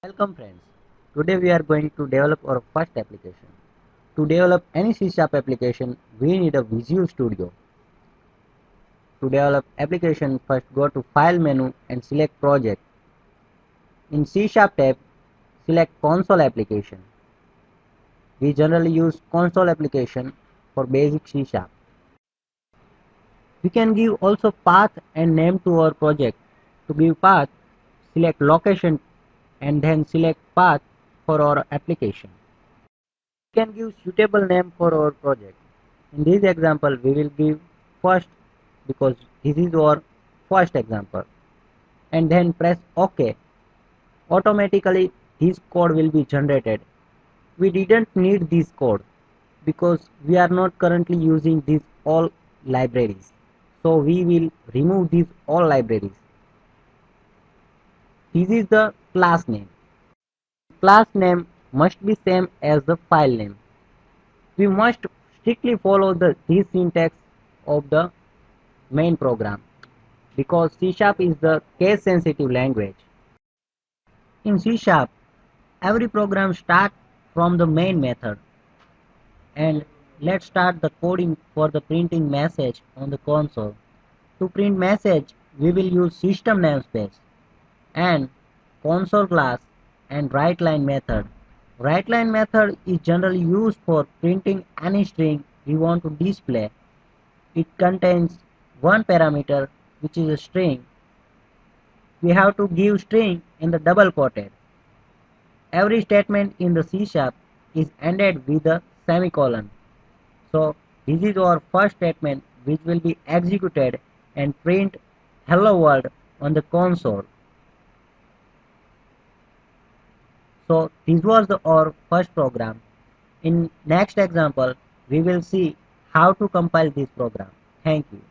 Welcome friends. Today we are going to develop our first application. To develop any C# application, we need a Visual Studio. To develop application, first go to File menu and select Project. In C# tab, select Console application. We generally use console application for basic C#. We can give also path and name to our project. To give path, select location and then select path for our application. We can give suitable name for our project. In this example, we will give first because this is our first example, and then press OK. Automatically this code will be generated. We didn't need this code because we are not currently using these all libraries. So we will remove these all libraries. This is the class name. Class name must be same as the file name. We must strictly follow this syntax of the main program because C# is the case sensitive language. In C#, every program starts from the main method. And let's start the coding for the printing message on the console. To print message, we will use system namespace and console class and writeLine method. WriteLine method is generally used for printing any string we want to display. It contains one parameter which is a string. We have to give string in the double quoted. Every statement in the C# is ended with a semicolon. So this is our first statement which will be executed and print hello world on the console. So this was our first program. In next example, we will see how to compile this program. Thank you.